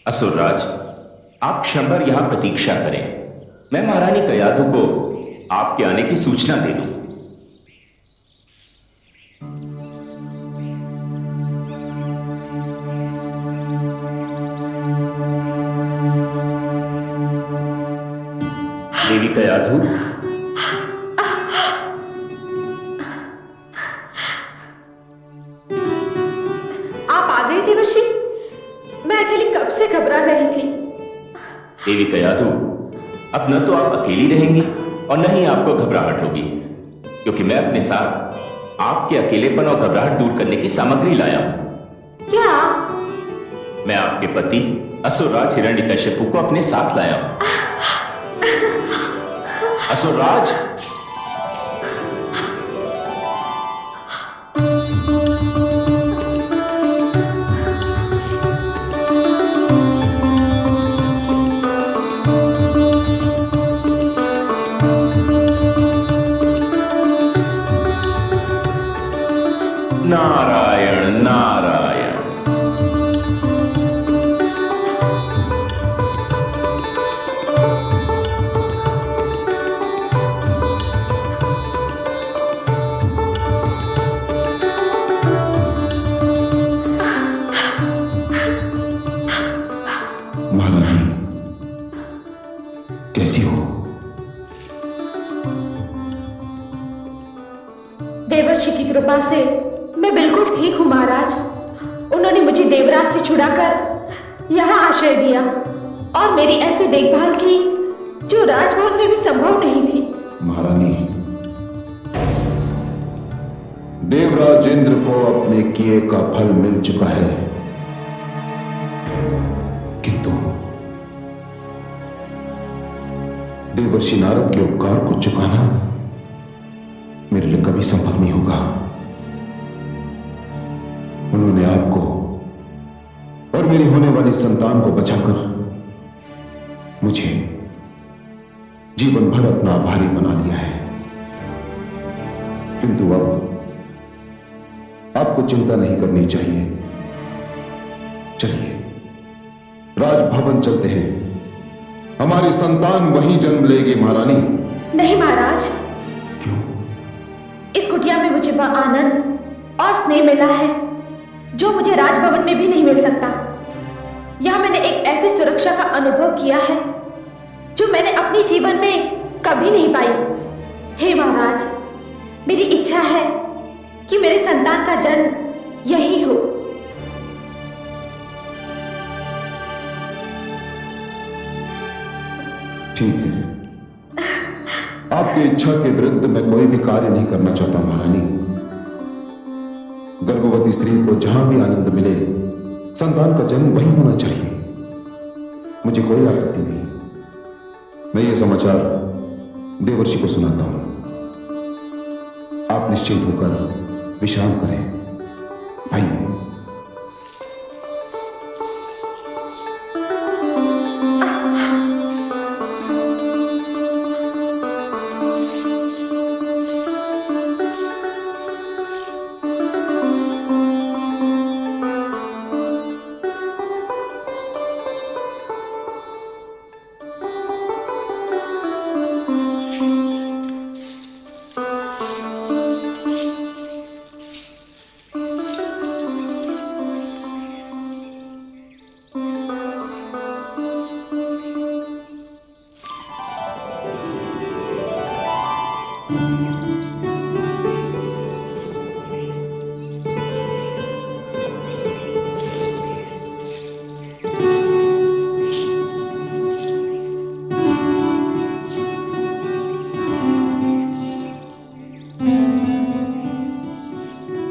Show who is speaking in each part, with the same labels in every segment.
Speaker 1: असुरराज, आप क्षण भर यहां प्रतीक्षा करें। मैं महारानी कयाधु को आपके आने की सूचना दे दूं। देवी कयाधु,
Speaker 2: आप आ गए देवर्षि। मैं अकेली कब से घबरा रही थी।
Speaker 1: देवी कयाधु, अब न तो आप अकेली रहेंगी और न ही आपको घबराहट होगी, क्योंकि मैं अपने साथ आपके अकेलेपन और घबराहट दूर करने की सामग्री लाया हूं।
Speaker 2: क्या?
Speaker 1: मैं आपके पति असुरराज हिरण्यकश्यपु को अपने साथ लाया हूं। असुरराज, नारायण नारायण।
Speaker 3: महारानी, कैसी हो?
Speaker 2: देवर्षि की कृपा से मैं बिल्कुल ठीक हूं महाराज। उन्होंने मुझे देवराज से छुड़ाकर यहाँ आश्रय दिया और मेरी ऐसी देखभाल की जो राजभवन में भी संभव नहीं थी।
Speaker 3: महारानी, देवराज इंद्र को अपने किए का फल मिल चुका है, किंतु देवर्षि नारद के उपकार को चुकाना मेरे लिए कभी संभव नहीं होगा। उन्होंने आपको और मेरी होने वाली संतान को बचाकर मुझे जीवन भर अपना आभारी बना लिया है, किंतु अब आपको चिंता नहीं करनी चाहिए। चलिए राजभवन चलते हैं, हमारी संतान वहीं जन्म लेगी। महारानी।
Speaker 2: नहीं महाराज,
Speaker 3: क्यों?
Speaker 2: इस कुटिया में मुझे वह आनंद और स्नेह मिला है जो मुझे राजभवन में भी नहीं मिल सकता। यहां मैंने एक ऐसी सुरक्षा का अनुभव किया है जो मैंने अपने जीवन में कभी नहीं पाई। हे महाराज, मेरी इच्छा है कि मेरे संतान का जन्म यही हो।
Speaker 3: ठीक है, आपकी इच्छा के विरुद्ध मैं कोई भी कार्य नहीं करना चाहता महारानी। गर्भवती स्त्री को जहां भी आनंद मिले, संतान का जन्म वहीं होना चाहिए, मुझे कोई आपत्ति नहीं। मैं ये समाचार देवर्षि को सुनाता हूं। आप निश्चिंत होकर विश्राम करें भाई।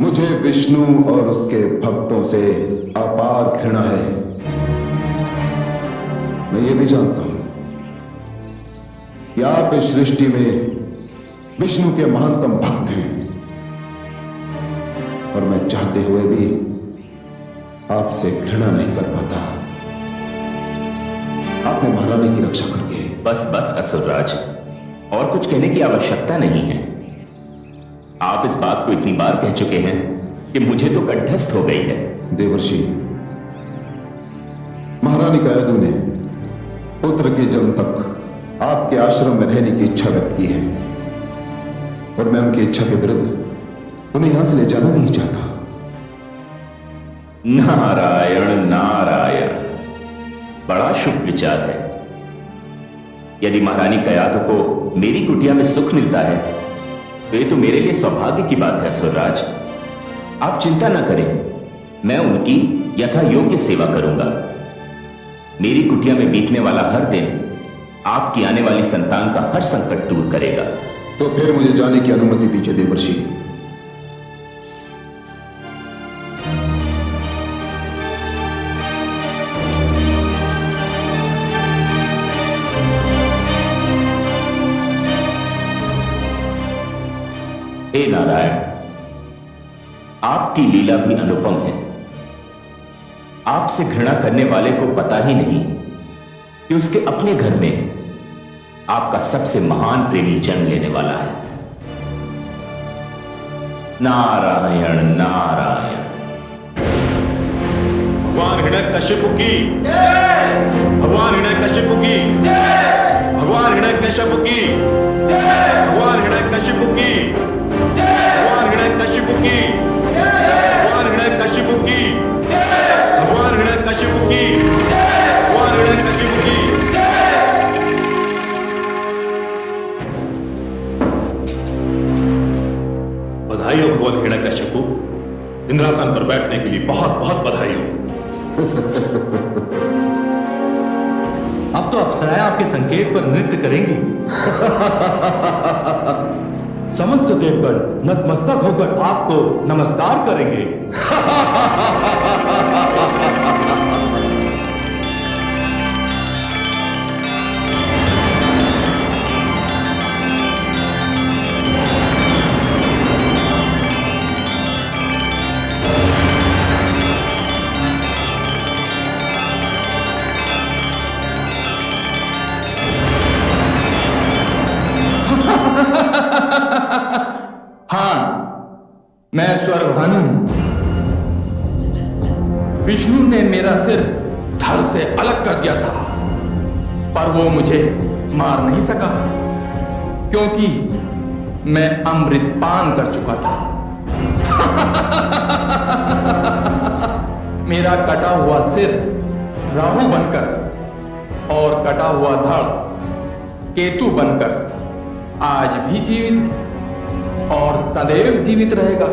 Speaker 3: मुझे विष्णु और उसके भक्तों से अपार घृणा है। मैं ये भी जानता हूं कि आप इस सृष्टि में विष्णु के महानतम भक्त हैं, और मैं चाहते हुए भी आपसे घृणा नहीं कर पाता। आपने महारानी की रक्षा करके।
Speaker 1: बस बस असुरराज, और कुछ कहने की आवश्यकता नहीं है। आप इस बात को इतनी बार कह चुके हैं कि मुझे तो कंठस्थ हो गई है।
Speaker 3: देवर्षि, महारानी महारानी कयादू ने पुत्र के जन्म तक आपके आश्रम में रहने की इच्छा व्यक्त की है और मैं उनकी इच्छा के विरुद्ध उन्हें यहां से ले जाना नहीं चाहता।
Speaker 1: नारायण नारायण, बड़ा शुभ विचार है। यदि महारानी कयादू को मेरी कुटिया में सुख मिलता है तो ये तो मेरे लिए सौभाग्य की बात है असुरराज। आप चिंता ना करें, मैं उनकी यथा योग्य सेवा करूंगा। मेरी कुटिया में बीतने वाला हर दिन आपकी आने वाली संतान का हर संकट दूर करेगा।
Speaker 3: तो फिर मुझे जाने की अनुमति दीजिए देवर्षि।
Speaker 1: हे नारायण, आपकी लीला भी अनुपम है। आपसे घृणा करने वाले को पता ही नहीं कि उसके अपने घर में आपका सबसे महान प्रेमी जन्म लेने वाला है। नारायण नारायण।
Speaker 4: भगवान हिरण्यकशिपु की जय, भगवान हिरण्यकशिपु की जय, भगवान हिरण्यकशिपु की जय, भगवान हिरण्यकशिपु की जय, भगवान हिरण्यकशिपु की जय, भगवान हिरण्यकशिपु की जय, भगवान हिरण्यकशिपु की जय, भगवान हिरण्यकशिपु की जय। बधाई हो भगवान हिरण्यकशिपु, इंद्रासन पर बैठने के लिए बहुत बहुत बधाई हो।
Speaker 5: अब तो अप्सराएं आपके संकेत पर नृत्य करेंगी। समस्त देवगण नतमस्तक होकर आपको नमस्कार करेंगे।
Speaker 6: मैं स्वरभानु हूं। विष्णु ने मेरा सिर धड़ से अलग कर दिया था, पर वो मुझे मार नहीं सका क्योंकि मैं अमृत पान कर चुका था। मेरा कटा हुआ सिर राहु बनकर और कटा हुआ धड़ केतु बनकर आज भी जीवित है और सदैव जीवित रहेगा।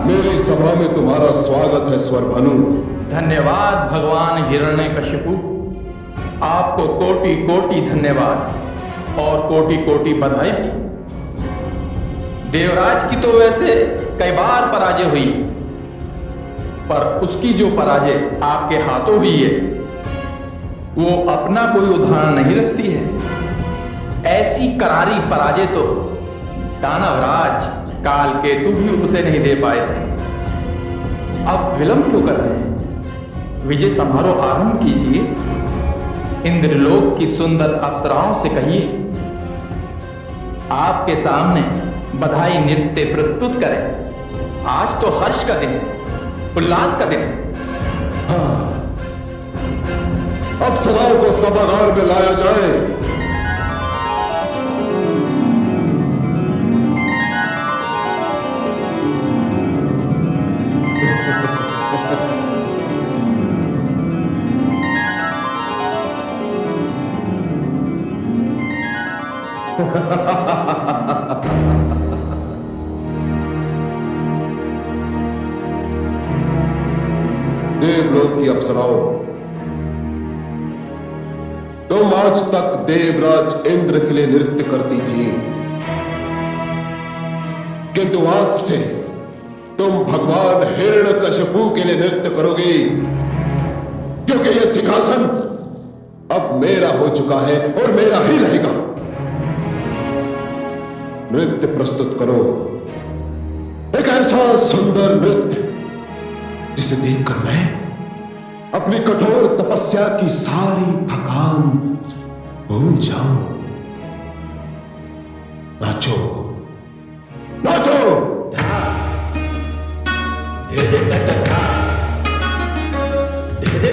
Speaker 3: मेरी सभा में तुम्हारा स्वागत है स्वरभानु।
Speaker 6: धन्यवाद भगवान हिरण्यकशिपु, आपको कोटि कोटि धन्यवाद और कोटि कोटि बधाई भी। देवराज की तो वैसे कई बार पराजय हुई, पर उसकी जो पराजय आपके हाथों हुई है वो अपना कोई उदाहरण नहीं रखती है। ऐसी करारी पराजय तो दानवराज कालकेतु भी उसे नहीं दे पाए थे। अब विलंब क्यों कर रहे हैं? विजय समारोह आरंभ कीजिए। इंद्रलोक की सुंदर अप्सराओं से कहिए आपके सामने बधाई नृत्य प्रस्तुत करें। आज तो हर्ष का दिन, उल्लास का दिन।
Speaker 3: हाँ, अप्सराओं को सभागार में लाया जाए। देवलोक की अप्सराओं, तुम आज तक देवराज इंद्र के लिए नृत्य करती थी, किंतु आज से तुम भगवान हिरण्यकशिपु के लिए नृत्य करोगी, क्योंकि यह सिंहासन अब मेरा हो चुका है और मेरा ही रहेगा। नृत्य प्रस्तुत करो, एक ऐसा सुंदर नृत्य जिसे देखकर मैं अपनी कठोर तपस्या की सारी थकान भूल जाऊं। नाचो नाचो।
Speaker 4: धीरे धीरे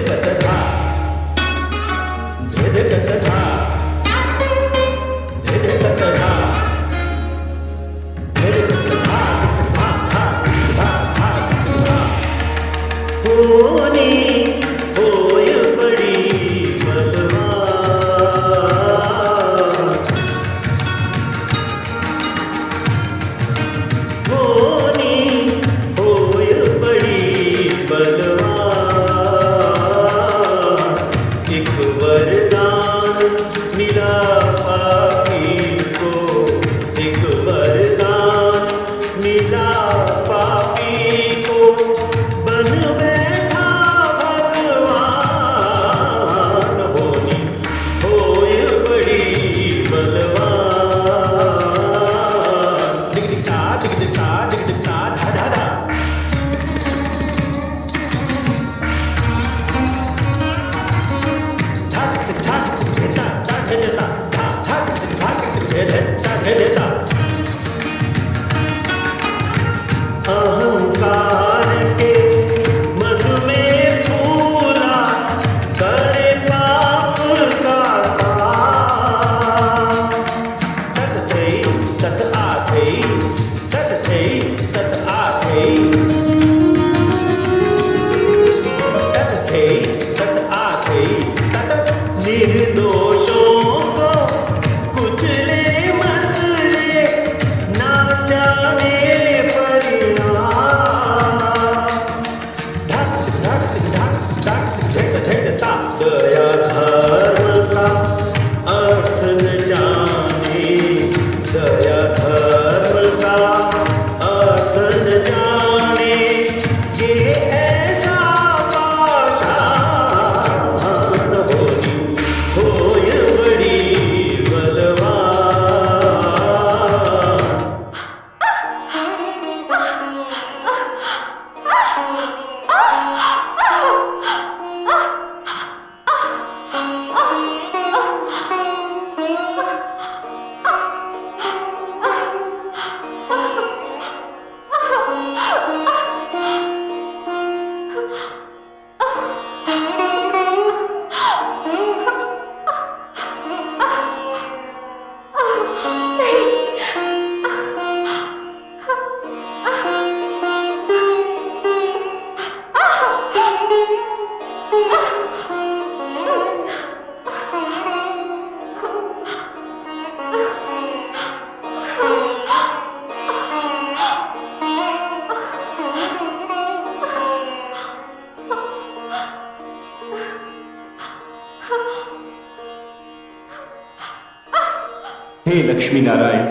Speaker 1: हे लक्ष्मी नारायण,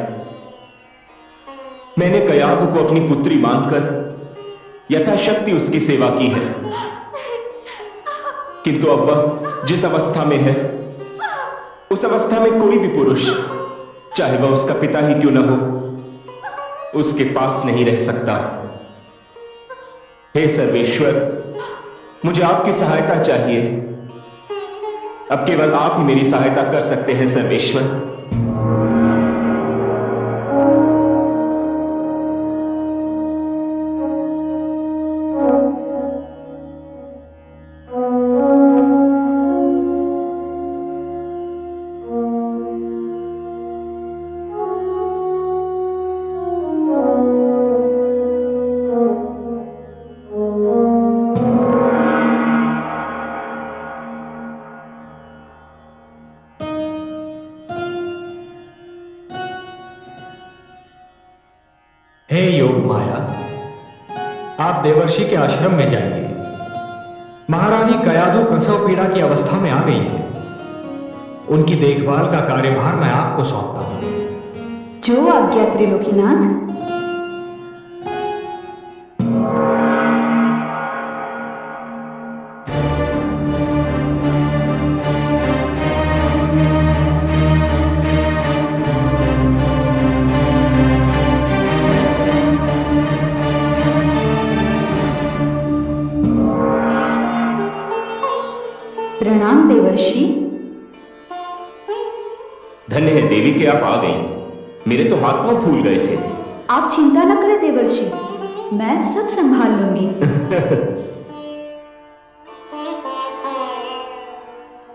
Speaker 1: मैंने कयाधु को अपनी पुत्री मानकर यथाशक्ति उसकी सेवा की है, किंतु अब वह जिस अवस्था में है उस अवस्था में कोई भी पुरुष, चाहे वह उसका पिता ही क्यों न हो, उसके पास नहीं रह सकता। हे सर्वेश्वर, मुझे आपकी सहायता चाहिए। अब केवल आप ही मेरी सहायता कर सकते हैं सर्वेश्वर।
Speaker 7: हे योग माया, आप देवर्षि के आश्रम में जाइए। महारानी कयाधु प्रसव पीड़ा की अवस्था में आ गई है। उनकी देखभाल का कार्यभार मैं आपको सौंपता हूं।
Speaker 8: जो आज्ञा त्रिलोकीनाथ। प्रणाम देवर्षि।
Speaker 1: धन्य है देवी कि आप आ गई। मेरे तो हाथ पांव फूल गए थे।
Speaker 8: आप चिंता न करें देवर्षि, मैं सब संभाल लूंगी।